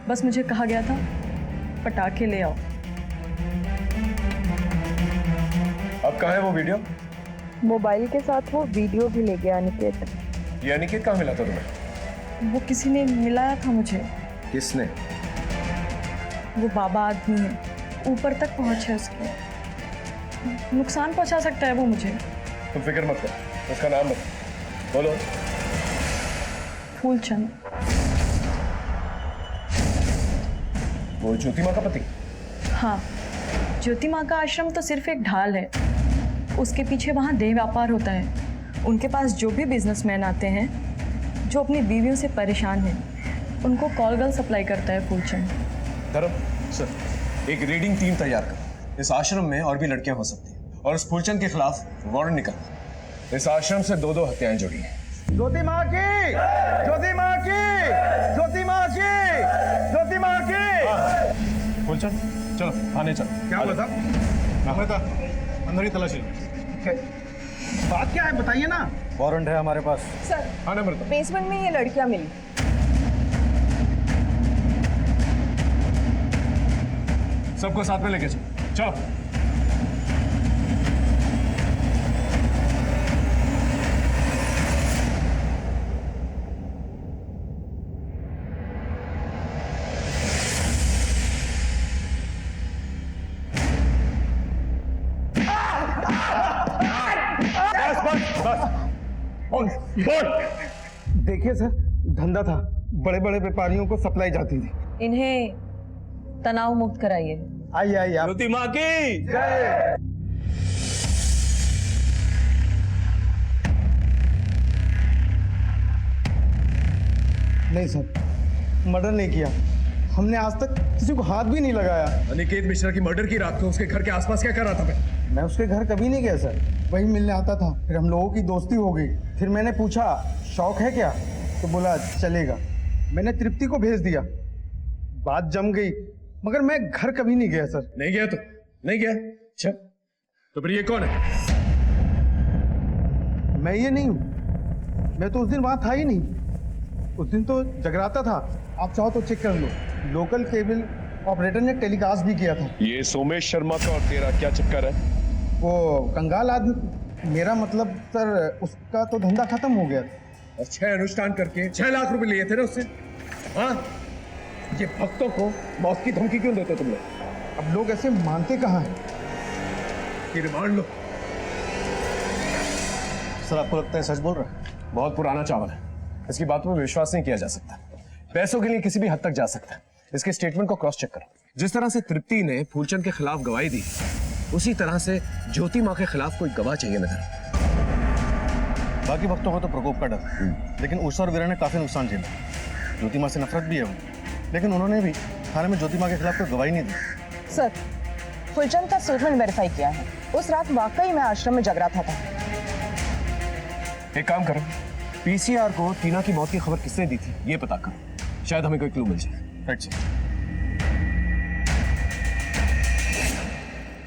बस मुझे कहा गया था पटाखे ले आओ। अब कहाँ है वो वीडियो? मोबाइल के साथ वो वीडियो भी ले गया अनिकेत। ये अनिकेत कहाँ मिला था तुम्हें? वो किसी ने मिलाया था मुझे। किसने? वो बाबा आदमी है, ऊपर तक पहुंच है उसके, नुकसान पहुंचा सकता है वो मुझे। तुम फिक्र मत करो, उसका नाम बता, बोलो। फूलचंद। वो ज्योति माँ का पति? हाँ, ज्योति माँ का आश्रम तो सिर्फ एक ढाल है, उसके पीछे वहाँ देह व्यापार होता है। उनके पास जो भी बिजनेसमैन आते हैं जो अपनी बीवियों से परेशान हैं, उनको कॉल गर्ल सप्लाई करता है फूलचंद। धर्म सर, एक रीडिंग टीम तैयार करो। इस आश्रम में और भी लड़कियां हो सकती हैं और उस फूलचंद के खिलाफ वारंट निकल। इस आश्रम से 2-2 हत्याएं जुड़ी हैं। ज्योति माँ की, ज्योति माँ की, ज्योति माँ की, ज्योति माँ की। फूलचंद चलो थाने चलो। क्या हुआ था? अंदर ही तलाशी। बात क्या है बताइए ना। वारंट है हमारे पास। सर, हाँ नंबर दो। बेसमेंट में ये लड़कियां मिली। सबको साथ में लेके चलो, चलो। देखिए सर, धंधा था, बड़े बड़े व्यापारियों को सप्लाई जाती थी। इन्हें तनाव मुक्त कराइए। आइए आइए आप। ज्योति माँ की जय। नहीं सर, मर्डर नहीं किया हमने, आज तक किसी को हाथ भी नहीं लगाया। अनिकेत मिश्रा की मर्डर की रात को उसके घर के आसपास क्या कर रहा था? मैं उसके घर कभी नहीं गया सर, वही मिलने आता था, फिर हम लोगों की दोस्ती हो गई। फिर मैंने पूछा शौक है क्या, तो बोला चलेगा। मैंने तृप्ति को भेज दिया, बात जम गई, मगर मैं घर कभी नहीं गया सर। नहीं गया तो नहीं गया। अच्छा तो फिर ये कौन है? मैं ये नहीं हूँ, मैं तो उस दिन वहां था ही नहीं। उस दिन तो जगराता था, आप चाहो तो चेक कर लो, लोकल केबल ऑपरेटर ने टेलीकास्ट भी किया था। ये सोमेश शर्मा का और तेरा क्या चक्कर है? वो कंगाल आदमी, मेरा मतलब सर उसका तो धंधा खत्म हो गया था। और 6 अनुष्ठान करके 6 लाख रुपए लिए थे ना उससे। हाँ, ये भक्तों को मौत की धमकी क्यों देते तुम लोग? अब लोग ऐसे मानते कहाँ हैं? कि रिमांड लो। सर, आपको लगता है सच बोल रहा है? बहुत पुराना चावल है, इसकी बातों पर विश्वास नहीं किया जा सकता। पैसों के लिए किसी भी हद तक जा सकता है। इसके स्टेटमेंट को क्रॉस चेक करो। जिस तरह से तृप्ति ने फूलचंद के खिलाफ गवाही दी, उसी तरह से ज्योति माँ के खिलाफ कोई गवाह चाहिए नजर। बाकी भक्तों को तो प्रकोप का डर, लेकिन उषा और वीरा ने काफी नुकसान झेला। ज्योति माँ से नफरत भी है वो, लेकिन उन्होंने भी थाने में ज्योति माँ के खिलाफ कोई गवाही नहीं दी। सर, फुलचंद का स्टेटमेंट वेरीफाई किया है। उस रात वाकई मैं आश्रम में जगराता था। एक काम करो, पीसीआर को टीना की मौत की खबर किसने दी थी ये पता करो, शायद हमें कोई क्लू मिल जाए। अच्छा,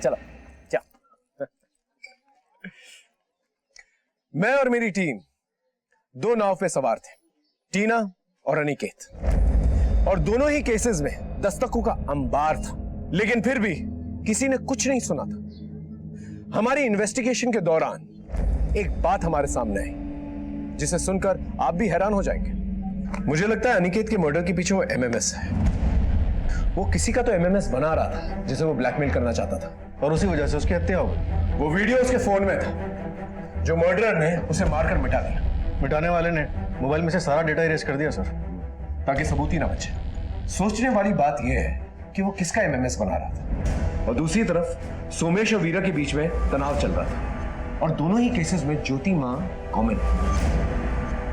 चलो क्या? मैं और मेरी टीम 2 नाव पे सवार थे, टीना और अनिकेत, और दोनों ही केसेस में दस्तकों का अंबार था, लेकिन फिर भी किसी ने कुछ नहीं सुना था। हमारी इन्वेस्टिगेशन के दौरान एक बात हमारे सामने आई जिसे सुनकर आप भी हैरान हो जाएंगे। मुझे लगता है अनिकेत के मर्डर के पीछे वो एमएमएस है। वो किसी का तो एमएमएस बना रहा था जिसे वो ब्लैकमेल करना चाहता था, और उसी वजह से उसकी हत्या हो गई। वो वीडियो उसके फोन में था जो मर्डरर ने उसे मारकर मिटा दिया। मिटाने वाले ने मोबाइल में से सारा डेटा इरेज कर दिया सर, ताकि सबूत ही ना बचे। सोचने वाली बात यह है कि वो किसका एमएमएस बना रहा था, और दूसरी तरफ सोमेश और वीरा के बीच में तनाव चल रहा था, और दोनों ही केसेस में ज्योति मां कॉमन है।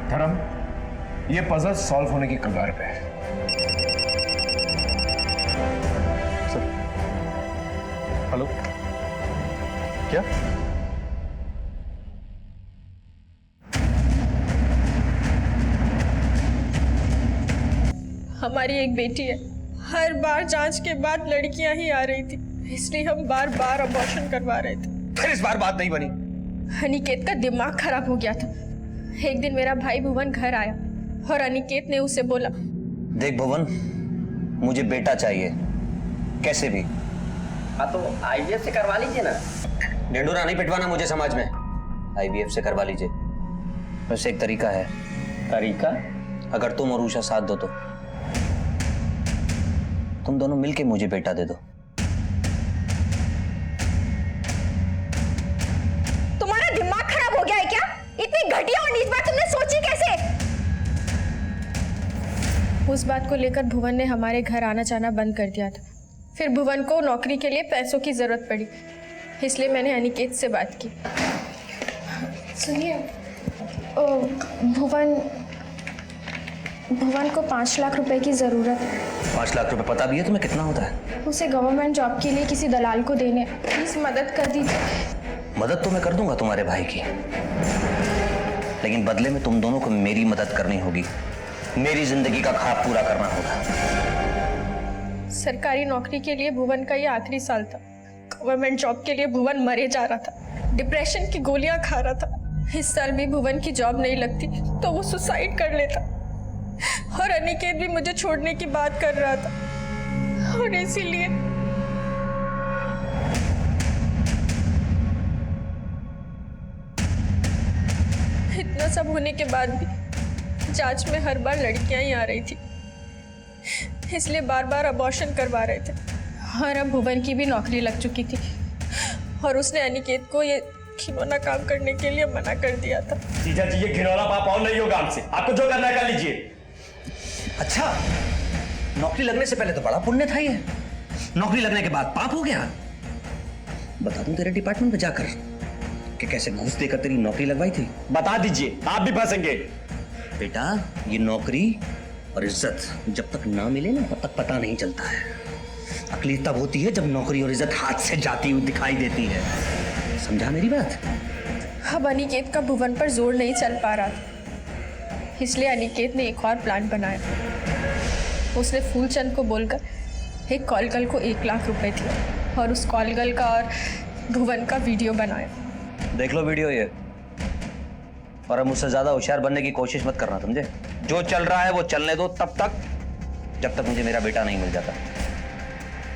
धर्म, ये पजल सॉल्व होने की कगार पे है। हेलो, क्या? हमारी एक बेटी है, हर बार जांच के बाद लड़कियां ही आ रही थी, इसलिए हम बार बार अबॉर्शन करवा रहे थे। फिर इस बार बात नहीं बनी। अनिकेत का दिमाग खराब हो गया था। एक दिन मेरा भाई भुवन घर आया और अनिकेत ने उसे बोला, देख भुवन, मुझे बेटा चाहिए, कैसे भी। हाँ तो आईवीएफ से करवा लीजिए ना। ढिंडोरा नहीं पिटवाना मुझे समाज में, आईवीएफ से करवा लीजिए। वैसे एक तरीका है। तरीका? अगर तुम और उषा साथ दो तो तुम दोनों मिलके मुझे बेटा दे दो। तुम्हारा दिमाग खराब हो गया है क्या? इतनी घटिया और नीच बात तुमने सोची कैसे? उस बात को लेकर भुवन ने हमारे घर आना जाना बंद कर दिया था। फिर भुवन को नौकरी के लिए पैसों की जरूरत पड़ी, इसलिए मैंने अनिकेत से बात की। सुनिए, भुवन को 5 लाख रुपए की ज़रूरत है। 5 लाख रुपए पता भी है तुम्हें कितना होता है? उसे गवर्नमेंट जॉब के लिए किसी दलाल को देने, प्लीज मदद कर दीजिए। मदद तो मैं कर दूंगा तुम्हारे भाई की, लेकिन बदले में तुम दोनों को मेरी मदद करनी होगी। मेरी जिंदगी का ख्वाब पूरा करना होगा। सरकारी नौकरी के लिए भुवन का ये आखिरी साल था। गवर्नमेंट जॉब के लिए भुवन मरे जा रहा था, डिप्रेशन की गोलियां खा रहा था। इस साल भी भुवन की जॉब नहीं लगती तो वो सुसाइड कर लेता, और अनिकेत भी मुझे छोड़ने की बात कर रहा था। और इसीलिए इतना सब होने के बाद भी जांच में हर बार लड़कियां ही आ रही थी, इसलिए बार बार अबॉर्शन करवा रहे थे। और अब भुवन की भी नौकरी लग चुकी थी, और उसने अनिकेत को ये घिनौना काम करने के लिए मना कर दिया था। जीजा जी, ये घिनौना पाप और नहीं होगा हमसे। आपको जो करना है कर लीजिए। अच्छा, नौकरी लगने से पहले तो बड़ा पुण्य था ये, नौकरी लगने के बाद पाप हो गया। बता दूं तेरे डिपार्टमेंट में जाकर कि कैसे घूस देकर तेरी नौकरी लगवाई थी? बता दीजिए, आप भी फंसेंगे। बेटा, ये नौकरी और इज्जत जब तक ना मिले ना तब तक पता नहीं चलता है। अकली तब होती है जब नौकरी और इज्जत हाथ से जाती हुई दिखाई देती है। समझा मेरी बात? अब अनिकेत का भुवन पर जोर नहीं चल पा रहा था, इसलिए अनिकेत ने एक और प्लान बनाया। उसने फूलचंद को बोलकर एक कॉल गर्ल को 1 लाख रुपए दिए, और उस कॉल गर्ल का और भुवन का वीडियो बनाया। देख लो वीडियो ये, और अब मुझसे ज्यादा होशियार बनने की कोशिश मत करना, समझे? जो चल रहा है वो चलने दो तब तक, जब तक मुझे मेरा बेटा नहीं मिल जाता,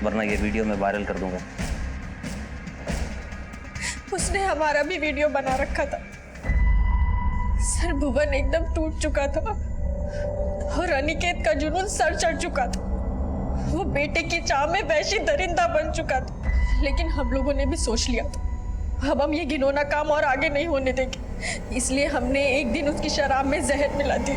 वरना ये वीडियो मैं वायरल कर दूंगा। उसने हमारा भी वीडियो बना रखा था। सर, भुवन एकदम टूट चुका था, और अनिकेत का जुनून सर चढ़ चुका था। वो बेटे की चाह में वैसी दरिंदा बन चुका था, लेकिन हम लोगों ने भी सोच लिया था अब हम ये घिनौना काम और आगे नहीं होने देंगे, इसलिए हमने एक दिन उसकी शराब में जहर मिला दी।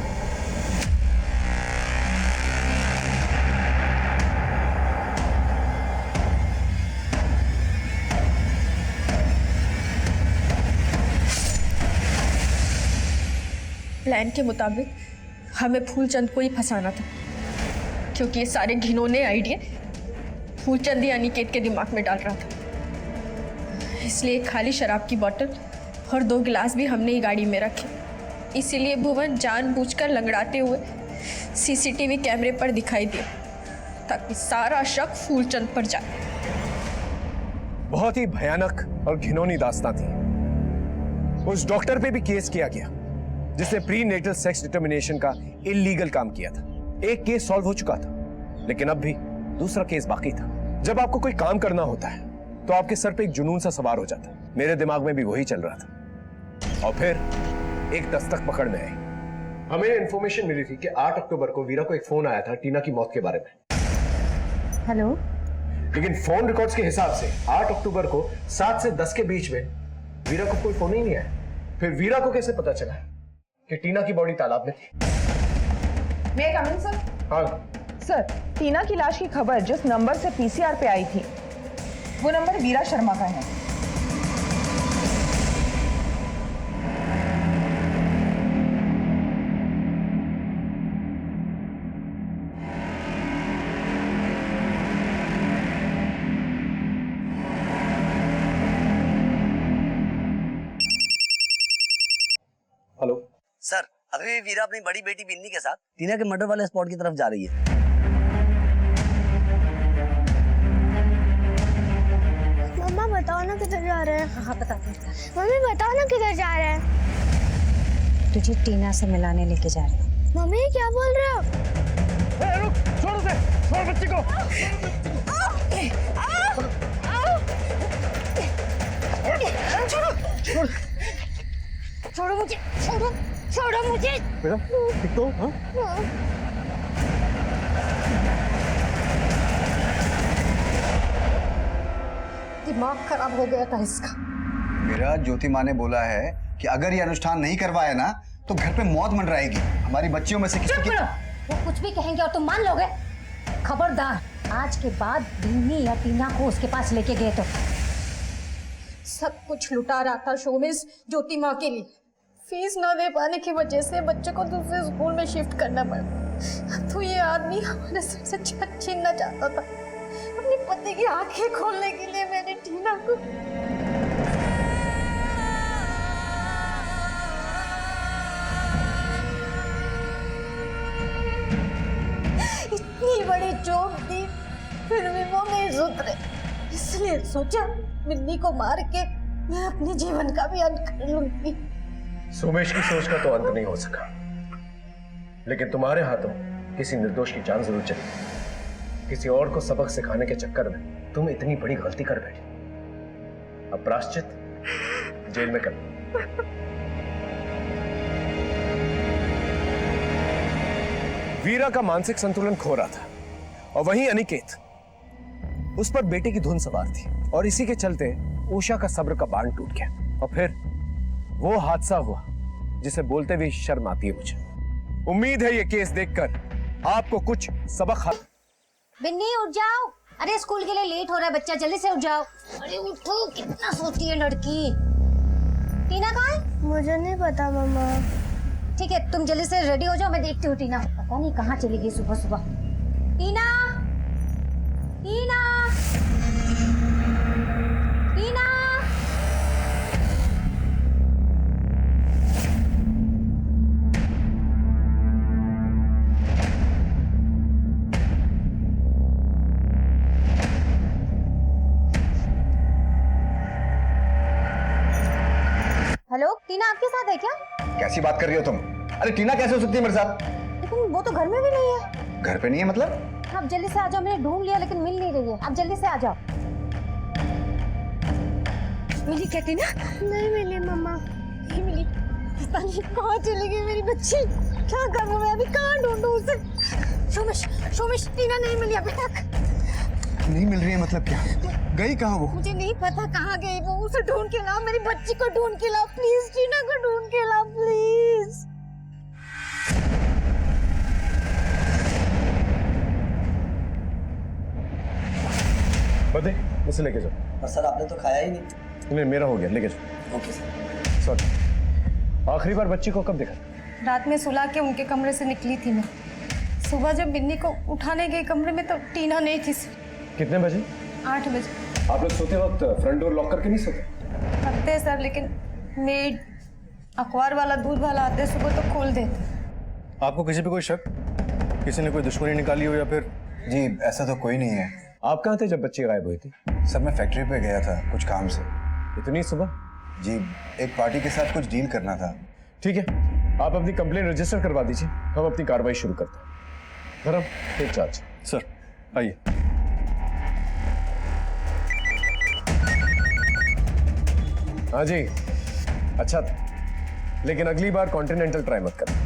प्लान के मुताबिक हमें फूलचंद को ही फंसाना था, क्योंकि ये सारे घिनौने आइडिया फूलचंद ही अनिकेत के दिमाग में डाल रहा था। इसलिए एक खाली शराब की बोतल और 2 गिलास भी हमने ही गाड़ी में रखे। इसीलिए भुवन जानबूझकर लंगड़ाते हुए सीसीटीवी कैमरे पर दिखाई दिया, ताकि सारा शक फूलचंद पर जाए। बहुत ही भयानक और घिनौनी दास्तां थी। उस डॉक्टर पे भी केस किया गया जिसने प्री नेटल सेक्स डिटर्मिनेशन का इलीगल काम किया था। एक केस सॉल्व हो चुका था, लेकिन अब भी दूसरा केस बाकी था। जब आपको कोई काम करना होता है तो आपके सर पे एक जुनून सा सवार हो जाता है। मेरे दिमाग में भी वही चल रहा था, और फिर एक दस्तक पकड़ में आई। हमें इंफॉर्मेशन मिली थी कि 8 अक्टूबर को वीरा को एक फोन आया था टीना की मौत के बारे में। हेलो, लेकिन फोन रिकॉर्ड्स के हिसाब से 8 अक्टूबर को 7 से 10 के बीच में वीरा को कोई फोन ही नहीं आया। फिर वीरा को कैसे पता चला कि टीना की बॉडी तालाब में थी? मैं कम इन सर? हाँ सर, टीना की लाश की खबर जिस नंबर से पीसीआर पे आई थी, वो नंबर वीरा शर्मा का है। हेलो सर, अभी वीरा अपनी बड़ी बेटी बिन्नी के साथ टीना के मर्डर वाले स्पॉट की तरफ जा रही है। मम्मा बताओ ना किधर जा रहे हैं? हाँ बताते हैं। मम्मी बताओ ना किधर जा रहे हैं? तुझे टीना से मिलाने लेके जा रहे हैं। मम्मी क्या बोल रहे हो? रुक, छोड़ छोड़ उसे, छोड़ बच्ची को। छोड़ो मुझे, छोड़ो, छोड़ो मुझे। बेटा ठीक तो? हाँ? दिमाग खराब हो गया था इसका। मेरा ज्योति माँ ने बोला है कि अगर ये अनुष्ठान नहीं करवाए ना तो घर पे मौत मंडराएगी। हमारी बच्चियों में से किसी की। वो कुछ भी कहेंगे और तुम मान लोगे? खबरदार, आज के बाद बिन्नी या टीना को उसके पास लेके गए तो सब कुछ लुटा रहा था शोमिस ज्योति माँ के लिए। फीस ना दे पाने की वजह से बच्चे को दूसरे स्कूल में शिफ्ट करना पड़ा। तो ये आदमी हमारे सर से छत छीनना चाहता था। अपने पति की आंखें खोलने के लिए मैंने टीना को इतनी बड़ी चोट दी, फिर भी वो नहीं सुधरे। इसलिए सोचा बिन्नी को मार के मैं अपने जीवन का भी अंत कर लूंगी। सोमेश की सोच का तो अंत नहीं हो सका, लेकिन तुम्हारे हाथों किसी निर्दोष की जान जरूर चली। किसी और को सबक सिखाने के चक्कर में तुम इतनी बड़ी गलती कर बैठे। अब प्रायश्चित जेल में करना। वीरा का मानसिक संतुलन खो रहा था और वहीं अनिकेत, उस पर बेटे की धुन सवार थी और इसी के चलते उषा का सब्र का बांध टूट गया और फिर वो हादसा हुआ जिसे बोलते हुए शर्म आती है मुझे। उम्मीद है ये केस देखकर आपको कुछ सबक बिन्नी उठ जाओ। अरे स्कूल के लिए लेट हो रहा है बच्चा, जल्दी से उठ जाओ। अरे उठो, कितना सोती है लड़की। टीना कहाँ है? मुझे नहीं पता मम्मा। ठीक है, तुम जल्दी से रेडी हो जाओ, मैं देखती हूँ टीना। पता नहीं कहाँ चली गई सुबह सुबह। टीना, टीना, टीना। हेलो, टीना आपके साथ है क्या? कैसी बात कर रही हो तुम? अरे टीना कैसे हो सकती है मेरे साथ? लेकिन वो तो घर में भी नहीं है। घर पे नहीं है मतलब? आप जल्दी से आ जाओ, मैंने ढूंढ लिया लेकिन मिल नहीं रही है। आप जल्दी से आ जाओ। मिली क्या टीना? नहीं मिली मम्मा। नहीं मिली, पता नहीं कहाँ चली गई मेरी बच्ची। क्या करूँ मैं अभी, कहाँ ढूंढूं उसे? शोमिश, शोमिश, टीना नहीं मिली अभी तक। नहीं मिल रही है मतलब क्या? गई कहाँ वो? मुझे नहीं पता कहाँ गई वो। उसे ढूंढ के लाओ, मेरी बच्ची को ढूंढ के लाओ प्लीज। टीना को ढूंढ के लाओ प्लीज। बदे मुझसे लेके जाओ। पर सर आपने तो खाया ही नहीं। नहीं, मेरा हो गया, लेके जाओ। Okay sir. सॉरी, आखिरी बार बच्ची को कब देखा? रात में सुला के उनके कमरे से निकली थी मैं। सुबह जब बिन्नी को उठाने गई कमरे में तो टीना नहीं थी सर। कितने बजे? 8 बजे। आप लोग सोते वक्त फ्रंट डोर लॉक करके नहीं सोते? करते हैं सर, लेकिन मेड अखबार वाला दूध वाला आते सुबह तो खोल देते। आपको किसी पे कोई शक? किसी ने कोई दुश्मनी निकाली हो या फिर? जी ऐसा तो कोई नहीं है। आप कहाँ थे जब बच्ची गायब हुई थी? सर मैं फैक्ट्री पे गया था कुछ काम से। इतनी सुबह? जी एक पार्टी के साथ कुछ डील करना था। ठीक है, आप अपनी कंप्लेंट रजिस्टर करवा दीजिए, हम अपनी कार्रवाई शुरू करते हैं। धर्म, टेक चार्ज। सर आइए। हाँ जी, अच्छा था, लेकिन अगली बार कॉन्टिनेंटल ट्राई मत करना।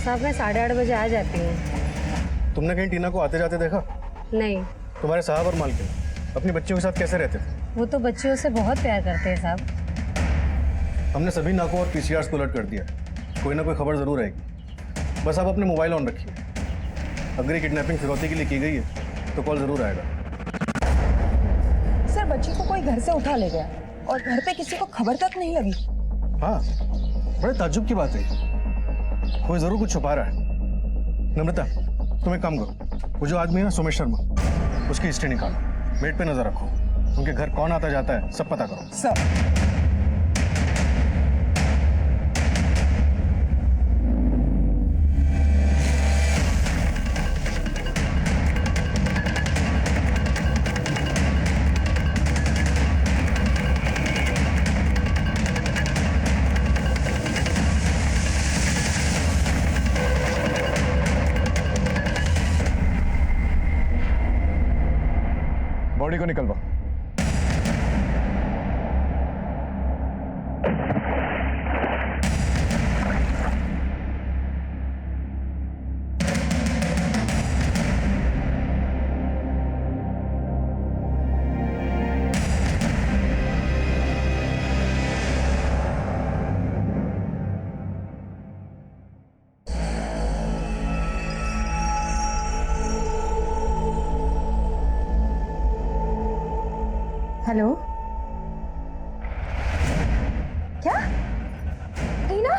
साहब मैं 8:30 बजे आ जाती हूँ। तुमने कहीं टीना को आते जाते देखा? नहीं, तुम्हारे साहब और मालकिन अपनी बच्चियों के साथ कैसे रहते थे? वो तो बच्चियों से बहुत प्यार करते हैं साहब। हमने सभी नाकों और पीसीआर को अलर्ट कर दिया। कोई ना कोई खबर जरूर आएगी। बस आप अपने मोबाइल ऑन रखिए। अगर ये किडनैपिंग फिरौती के लिए की गई है तो कॉल जरूर आएगा। सर बच्ची को कोई घर से उठा ले गया और घर पे किसी को खबर तक नहीं लगी। हाँ, बड़े ताज्जुब की बात है। कोई जरूर कुछ छुपा रहा है। नम्रता, तुम एक काम करो, वो जो आदमी है ना सोमेश शर्मा, उसकी हिस्ट्री निकालो, मेट पे नजर रखो, उनके घर कौन आता जाता है सब पता करो। सर बॉडी को निकलवा। हेलो, क्या टीना?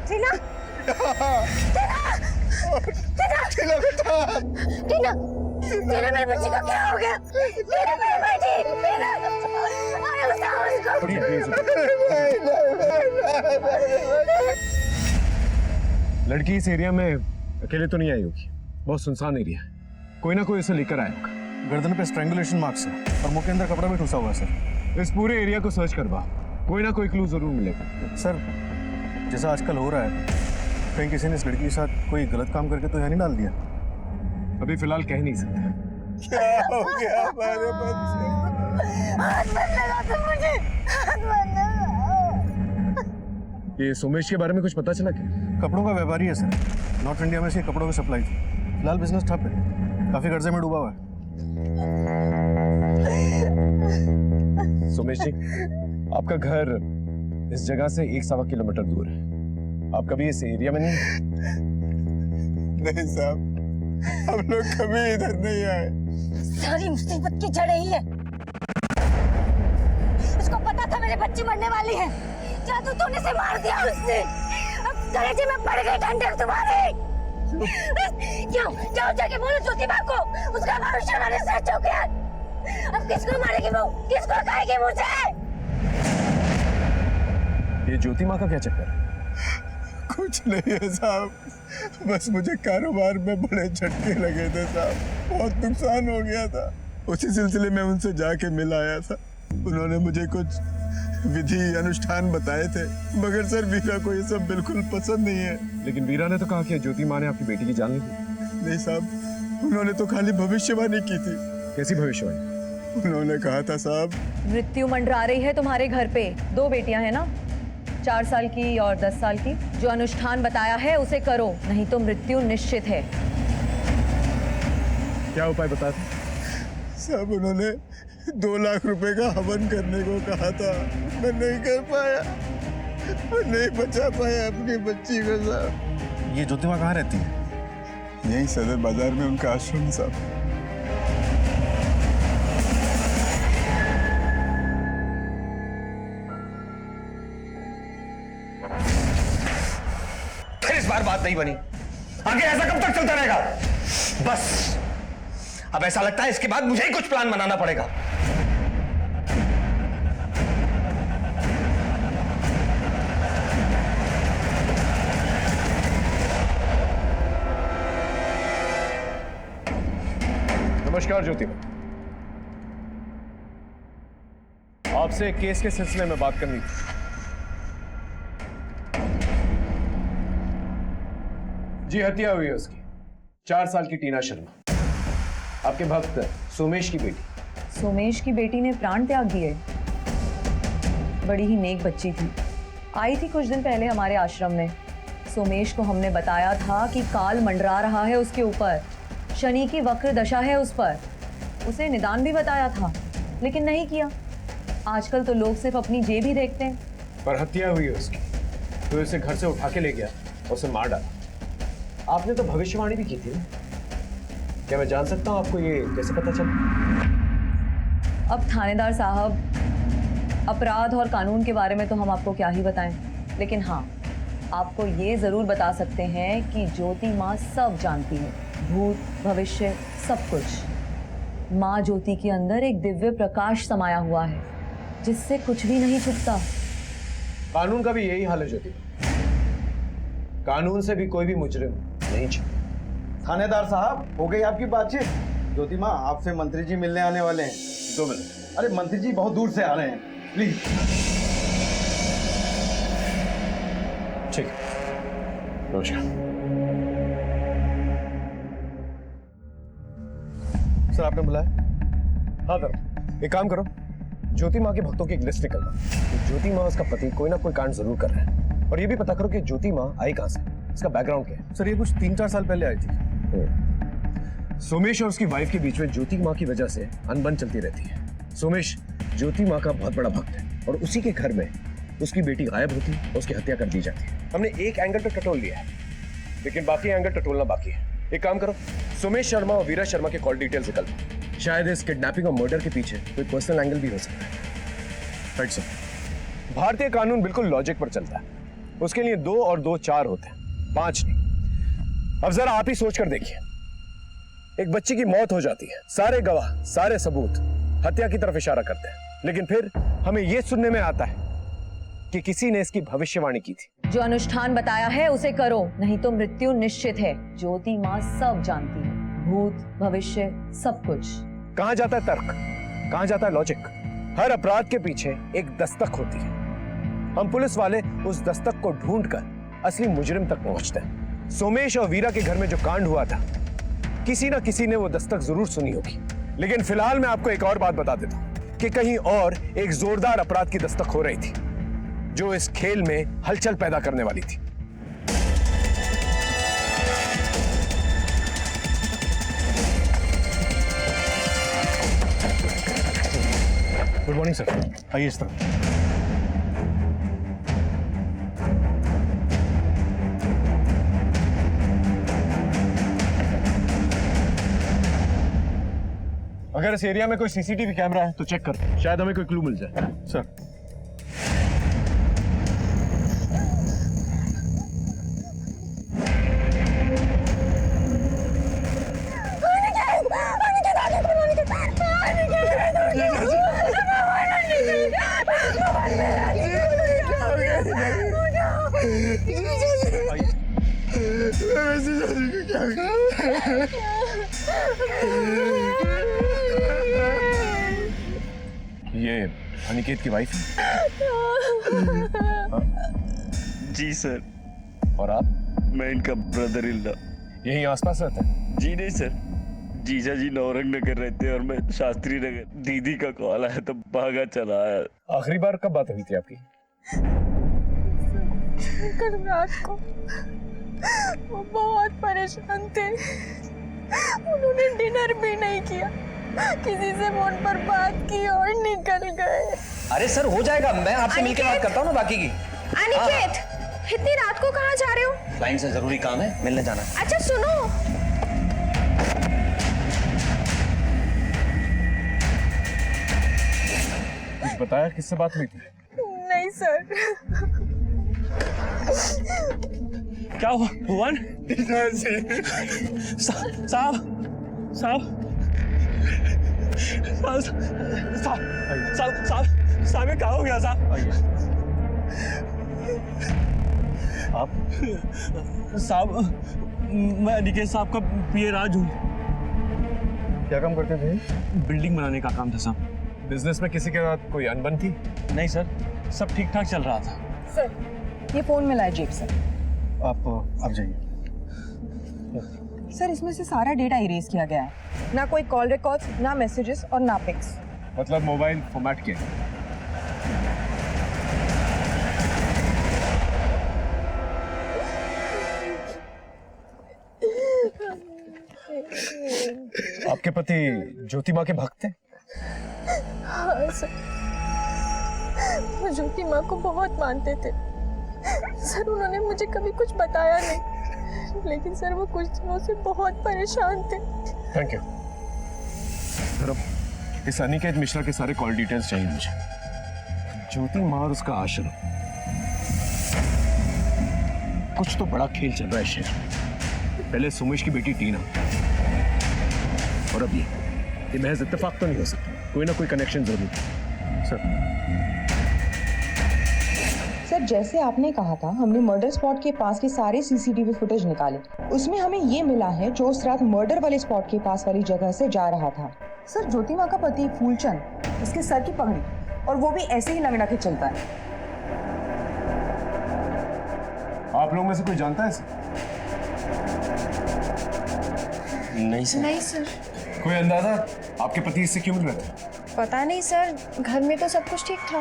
टीना, टीना, टीना, टीना मेरी बच्ची का क्या हो गया? टीना मेरी बेटी, टीना, अरे उठाओ उसको। लड़की इस एरिया में अकेले तो नहीं आई होगी, बहुत सुनसान एरिया है। कोई ना कोई उसे लेकर आया होगा। गर्दन पे स्ट्रैंगुलेशन मार्क्स है और मुंह के अंदर कपड़ा भी ठुसा हुआ है सर। इस पूरे एरिया को सर्च करवा, कोई ना कोई क्लू जरूर मिलेगा। सर जैसा आजकल हो रहा है, कहीं किसी ने इस लड़की के साथ कोई गलत काम करके तो यहाँ नहीं डाल दिया? अभी फिलहाल कह नहीं सकते। क्या हो गया हमारे बच्चे? हाथ मत लगा तुम मुझे, हाथ मत लगा। ये सोमेश के बारे में कुछ पता चला क्या? कपड़ों का व्यापारी है सर, नॉर्थ इंडिया में इसके कपड़ों की सप्लाई थी। फिलहाल बिजनेस ठप है, काफी कर्जे में डूबा हुआ है। सोमेश जी, आपका घर इस जगह से 1-1.25 किलोमीटर दूर है। आप कभी इस एरिया में नहीं? नहीं साहब, हम लोग कभी इधर नहीं आए। सारी मुसीबत की जड़ यही है। उसको पता था मेरी बच्ची मरने वाली है, जादू टोने से मार दिया उसने। अब कलेजे में पड़ गई डंडे तुम्हारे। क्यों जाओ जाके बोलो ज्योति माँ को, उसका भविष्य हमारे सच हो गया। अब किसको मारेगी वो, किसको खाएगी मुझे? ये ज्योति माँ का क्या चक्कर है? कुछ नहीं है साहब, बस मुझे कारोबार में बड़े झटके लगे थे साहब, बहुत नुकसान हो गया था। उसी सिलसिले में उनसे जाके मिल आया था। उन्होंने मुझे कुछ विधि अनुष्ठान बताए थे, मगर सर वीरा को ये सब बिल्कुल पसंद नहीं है। लेकिन वीरा ने तो कहा कि ज्योति माँ ने आपकी बेटी की जान ली थी। नहीं साहब, उन्होंने तो खाली भविष्यवाणी की थी। कैसी भविष्यवाणी? उन्होंने कहा था साहब, मृत्यु मंडरा रही है तुम्हारे घर पे। 2 बेटियां हैं ना, 4 साल की और 10 साल की। जो अनुष्ठान बताया है उसे करो, नहीं तो मृत्यु निश्चित है। क्या उपाय बताते? साहब उन्होंने 2 लाख रुपए का हवन करने को कहा था, मैं नहीं कर पाया, मैं नहीं बचा पाया अपनी बच्ची को साहब। ये ज्योति माँ कहाँ रहती है? यही सदर बाजार में उनका आश्रम साहब। फिर इस बार बात नहीं बनी। आगे ऐसा कब तक चलता रहेगा? बस अब ऐसा लगता है इसके बाद मुझे ही कुछ प्लान बनाना पड़ेगा। नमस्कार ज्योति मैम, आपसे एक केस के सिलसिले में बात करनी थी। जी, हत्या हुई है उसकी, 4 साल की टीना शर्मा, आपके भक्त सोमेश की बेटी। सोमेश की बेटी ने प्राण त्याग दिए। बड़ी ही नेक बच्ची थी, आई थी कुछ दिन पहले हमारे आश्रम में। सोमेश को हमने बताया था कि काल मंडरा रहा है उसके ऊपर, शनि की वक्र दशा है उस पर। उसे निदान भी बताया था, लेकिन नहीं किया। आजकल तो लोग सिर्फ अपनी जेब ही देखते हैं। पर हत्या हुई है उसकी, तो उसे घर से उठा के ले गया और उसे मार डाला। आपने तो भविष्यवाणी भी की थी ना? क्या मैं जान सकता हूं आपको ये कैसे पता चला? अब थानेदार साहब, अपराध और कानून के बारे में तो हम आपको क्या ही बताएं, लेकिन हाँ, आपको ये जरूर बता सकते हैं कि ज्योति माँ सब जानती है, भूत भविष्य सब कुछ। माँ ज्योति के अंदर एक दिव्य प्रकाश समाया हुआ है, जिससे कुछ भी नहीं छुपता। कानून का भी यही हाल है ज्योति, कानून से भी कोई भी मुजरिम नहीं छुपता। थानेदार साहब, हो गई आपकी बातचीत? ज्योति माँ, आपसे मंत्री जी मिलने आने वाले हैं। 2 मिनट। अरे मंत्री जी बहुत दूर से आ रहे हैं, प्लीज। ठीक है, नमस्कार। सर आपने बुलाया? हाँ करो, एक काम करो, ज्योति माँ के भक्तों की एक लिस्ट निकलवा। तो ज्योति माँ उसका पति कोई ना कोई कांड जरूर कर रहा है, और ये भी पता करो कि ज्योति माँ आई कहाँ से, इसका बैकग्राउंड क्या है। सर ये कुछ 3-4 साल पहले आई थी। सोमेश और उसकी वाइफ के बीच में ज्योति माँ की वजह से अनबन चलती रहती है। सोमेश ज्योति माँ का बहुत बड़ा भक्त है, और उसी के घर में उसकी बेटी गायब होती और उसकी हत्या कर दी जाती है। हमने एक एंगल पे टटोल लिया है, लेकिन बाकी एंगल टटोलना बाकी है। एक काम करो, सुमेश शर्मा और वीरा शर्मा के कॉल डिटेल्स निकल। शायद इस किडनैपिंग और मर्डर के पीछे कोई पर्सनल एंगल भी हो सकता है। Right sir. भारतीय कानून बिल्कुल लॉजिक पर चलता है, उसके लिए 2 और 2 4 होते हैं, 5 नहीं। अब जरा आप ही सोच कर देखिए, एक बच्ची की मौत हो जाती है, सारे गवाह, सारे सबूत हत्या की तरफ इशारा करते हैं, लेकिन फिर हमें यह सुनने में आता है कि किसी ने इसकी भविष्यवाणी की थी। जो अनुष्ठान बताया है उसे करो, नहीं तो मृत्यु निश्चित है। ज्योति माँ सब जानती है, भूत भविष्य सब कुछ। कहां जाता है तर्क, कहां जाता है लॉजिक? हर अपराध के पीछे एक दस्तक होती है। हम पुलिस वाले उस दस्तक को ढूंढकर असली मुजरिम तक पहुंचते हैं। सोमेश और वीरा के घर में जो कांड हुआ था, किसी ना किसी ने वो दस्तक जरूर सुनी होगी। लेकिन फिलहाल मैं आपको एक और बात बता देता हूं कि कहीं और एक जोरदार अपराध की दस्तक हो रही थी, जो इस खेल में हलचल पैदा करने वाली थी। गुड मॉर्निंग सर, आइए इस तरफ। अगर इस एरिया में कोई सीसीटीवी कैमरा है तो चेक कर, शायद हमें कोई क्लू मिल जाए। सर ये अनिकेत की वाइफ है? जी सर। और आप? मैं इनका ब्रदर इन लॉ। यहीं आसपास रहते हैं? जी नहीं सर, जीजा जी नौरंग नगर रहते हैं और मैं शास्त्री नगर। दीदी का कॉल आया तो भागा चला आया। आखिरी बार कब बात हुई थी आपकी? कल रात को। वो बहुत परेशान थे, उन्होंने डिनर भी नहीं किया, किसी से फोन पर बात की और निकल गए। अरे सर हो जाएगा, मैं आपसे मिलकर बात करता हूँ ना बाकी की। अनिकेत, इतनी रात को कहाँ जा रहे हो? क्लाइंट से जरूरी काम है, मिलने जाना। अच्छा सुनो, कुछ बताया किससे बात हुई थी? नहीं सर। क्या हुआ भुवन? साहब साहब साहब साहब साहब साहब ये क्या हो गया साहब? आप? साहब मैं अनिकेत साहब का पीए राज हूँ। क्या काम करते थे? बिल्डिंग बनाने का काम था साहब। बिजनेस में किसी के साथ कोई अनबन थी? नहीं सर, सब ठीक ठाक चल रहा था। सर, ये फोन में लाए जेब से। आप जाइए। सर, इसमें से सारा डेटा इरेज किया गया है, ना कोई कॉल रिकॉर्ड्स, ना मैसेजेस और ना पिक्स। मतलब मोबाइल फॉर्मेट किया? आपके पति ज्योति माँ के भक्त थे? हाँ सर, वो ज्योति माँ को बहुत मानते थे। सर उन्होंने मुझे कभी कुछ बताया नहीं, लेकिन सर वो कुछ दिनों से बहुत परेशान थे। Thank you sir. इस अनिकेत मिश्रा के सारे कॉल डिटेल्स चाहिए मुझे। ज्योति माँ और उसका आश्रम, कुछ तो बड़ा खेल चल रहा है शहर में। पहले सोमेश की बेटी टीना, और अब ये महज इत्तेफाक तो नहीं हो सकता, कोई ना कोई कनेक्शन जरूर है। सर, जैसे आपने कहा था, हमने मर्डर स्पॉट के पास के सारे सीसीटीवी फुटेज निकाले। उसमें हमें ये मिला है जो उस रात मर्डर वाले स्पॉट के पास वाली जगह से जा रहा था। सर, ज्योति माँ का पति फूलचंद, उसके सर की पगड़ी, और वो भी ऐसे ही लंगड़ा के चलता है। आप लोगों में से कोई जानता है इसे? नहीं सर। नहीं सर। कोई अंदाजा आपके पति इससे क्यों मिल रहे थे? पता नहीं सर, घर में तो सब कुछ ठीक था।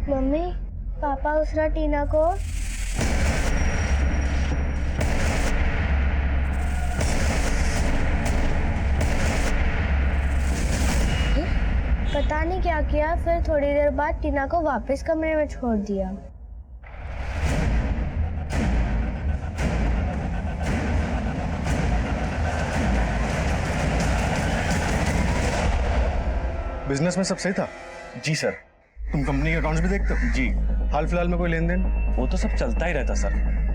मम्मी, पापा उस रात टीना को पता नहीं क्या किया, फिर थोड़ी देर बाद टीना को वापस कमरे में छोड़ दिया। बिजनेस में सब सही था? जी सर। तुम कंपनी के अकाउंट्स भी देखते हो? जी। हाल फिलहाल में कोई लेन देन? वो तो सब चलता ही रहता सर।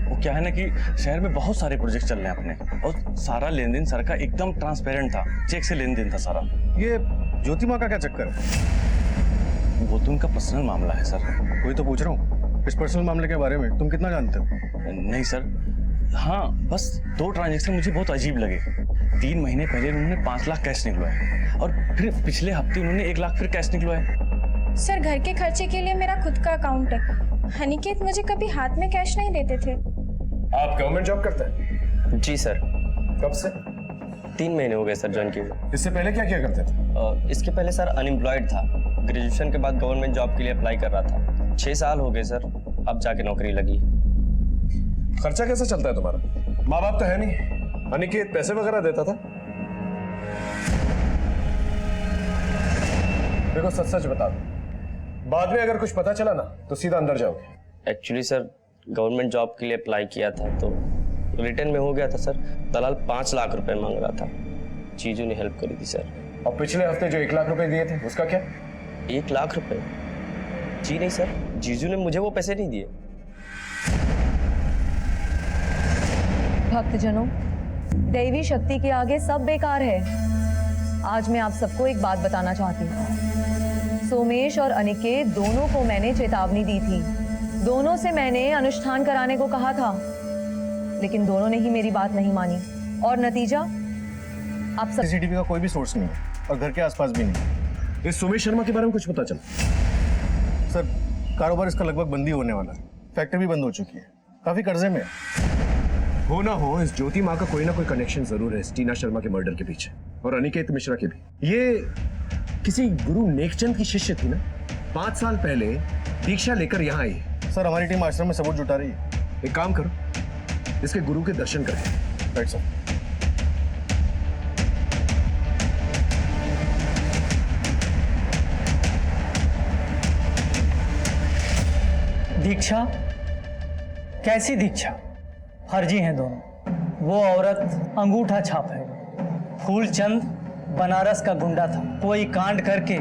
वो क्या है ना कि शहर में बहुत सारे प्रोजेक्ट चल रहे हैं अपने, और सारा लेन देन सर का एकदम ट्रांसपेरेंट था, चेक से लेन देन था सारा। ये ज्योति माँ का क्या चक्कर है? वो तो उनका पर्सनल मामला है सर। वही तो पूछ रहा हूँ, इस पर्सनल मामले के बारे में तुम कितना जानते हो? नहीं सर, हाँ बस 2 ट्रांजेक्शन मुझे बहुत अजीब लगे। 3 महीने पहले उन्होंने 5 लाख कैश निकलवाए, और फिर पिछले हफ्ते उन्होंने 1 लाख फिर कैश निकलवाए। सर घर के खर्चे के लिए मेरा खुद का अकाउंट है। अनिकेत मुझे कभी हाथ में कैश नहीं देते थे। आप गवर्नमेंट जॉब करते हैं? जी सर। कब से? 3 महीने हो गए सर ज्वाइन किए हुए। इससे पहले क्या किया करते थे? इसके पहले सर अनएम्प्लॉयड था। ग्रेजुएशन के बाद गवर्नमेंट जॉब के लिए अप्लाई कर रहा था। 6 साल हो गए सर, अब जाके नौकरी लगी। खर्चा कैसे चलता है तुम्हारा? माँ बाप तो है नहीं, अनिकेत पैसे वगैरह देता था? देखो सच सच बता दो, बाद में अगर कुछ पता चला ना तो सीधा अंदर जाओगे। एक्चुअली सर गवर्नमेंट जॉब के लिए अप्लाई किया था तो रिटर्न में हो गया था सर। दलाल 5 लाख रुपए मांग रहा था, चीजों ने हेल्प करी थी सर। और पिछले हफ्ते जो 1 लाख रुपए दिए थे उसका क्या? 1 लाख रुपए? जी नहीं सर, जीजू ने मुझे वो पैसे नहीं दिए। भक्तजनों, दैवी शक्ति के आगे सब बेकार है। आज मैं आप सबको एक बात बताना चाहती हूँ। सोमेश और अनिकेत दोनों को मैंने चेतावनी दी थी। दोनों से मैंने अनुष्ठान कराने को कहा था, लेकिन दोनों ने ही मेरी बात नहीं मानी, और नतीजा आप सब। सीसीटीवी का कोई भी सोर्स नहीं है और घर के आसपास भी नहीं। इस सोमेश शर्मा के बारे में कुछ पता चला? सर कारोबार इसका लगभग बंद ही होने वाला है। फैक्ट्री भी बंद हो चुकी है, काफी कर्जे में है। हो ना हो, इस ज्योति माँ का कोई ना कोई कनेक्शन जरूर है इस टीना शर्मा के मर्डर के पीछे, और अनिकेत मिश्रा के भी। ये किसी गुरु नेकचंद की शिष्य थी ना, 5 साल पहले दीक्षा लेकर यहाँ आई। सर हमारी टीम आश्रम में सबूत जुटा रही है। एक काम करो, इसके गुरु के दर्शन करें। Right sir. दीक्षा? कैसी दीक्षा? फर्जी हैं दोनों। वो औरत अंगूठा छाप है, फूलचंद बनारस का गुंडा था। कोई कांड करके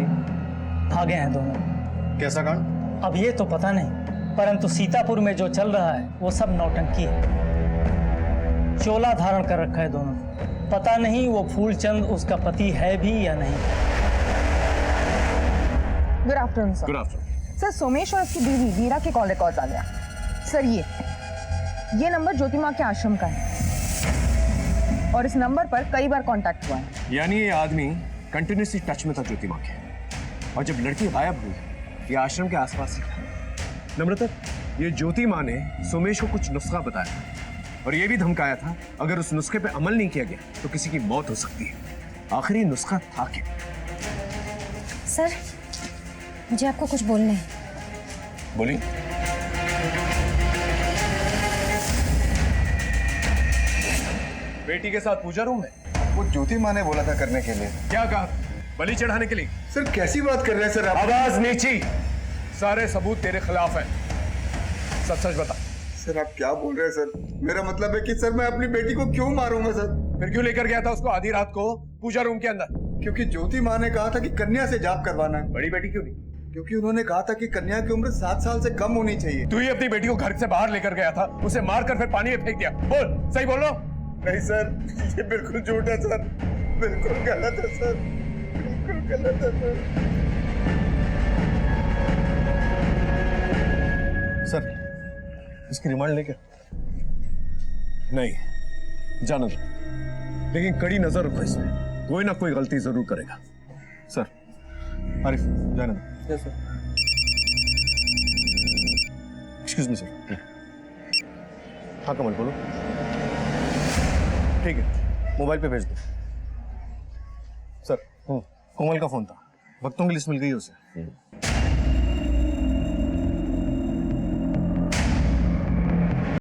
भागे हैं दोनों। कैसा कांड? अब ये तो पता नहीं, परंतु सीतापुर में जो चल रहा है वो सब नौटंकी है। चोला धारण कर रखा है दोनों। पता नहीं वो फूलचंद उसका पति है भी या नहीं। Good afternoon sir. Good afternoon sir, Somesh और उसकी बीवी मीरा के कॉल रिकॉर्ड आ गया। सर ये नंबर ज्योति माँ के आश्रम का है और इस नंबर पर कई बार कांटेक्ट हुआ है। यानी ये आदमी कंटिन्यूसली टच में था ज्योति माँ के, और जब लड़की गायब हुई ये आश्रम के आसपास ही था। नम्रता, ये ज्योति माँ ने सोमेश को कुछ नुस्खा बताया और ये भी धमकाया था अगर उस नुस्खे पे अमल नहीं किया गया तो किसी की मौत हो सकती है। आखिर ये नुस्खा था क्या? सर, मुझे आपको कुछ बोलना है। बोली। बेटी के साथ पूजा रूम में? वो ज्योति माँ ने बोला था करने के लिए। क्या कहा? बलि चढ़ाने के लिए? सर कैसी बात कर रहे हैं सर आप? आवाज नीची। सारे सबूत तेरे खिलाफ हैं। सच सच बता। सर आप क्या बोल रहे हैं सर? मेरा मतलब है कि सर मैं अपनी बेटी को क्यों मारूंगा सर? फिर क्यों लेकर गया था उसको आधी रात को पूजा रूम के अंदर? क्योंकि ज्योति माँ ने कहा था कि कन्या से जाप करवाना है। बड़ी बेटी क्यों नहीं? क्योंकि उन्होंने कहा था कि कन्या की उम्र 7 साल से कम होनी चाहिए। तू ही अपनी बेटी को घर से बाहर लेकर गया था, उसे मारकर फिर पानी में फेंक दिया। बोल, सही बोलो। नहीं सर, ये बिल्कुल झूठ है सर, बिल्कुल गलत है सर, बिल्कुल गलत है सर। सर इसकी रिमांड लेके? नहीं, जाना दो, लेकिन कड़ी नजर रखो इसमें, कोई ना कोई गलती जरूर करेगा। सर आरिफ जाने दो। Yes sir. Excuse me sir. हाँ कमल बोलो। ठीक है, मोबाइल पे भेज दो। सर, कोमल का फोन था, वक्तों की लिस्ट मिल गई है उसे।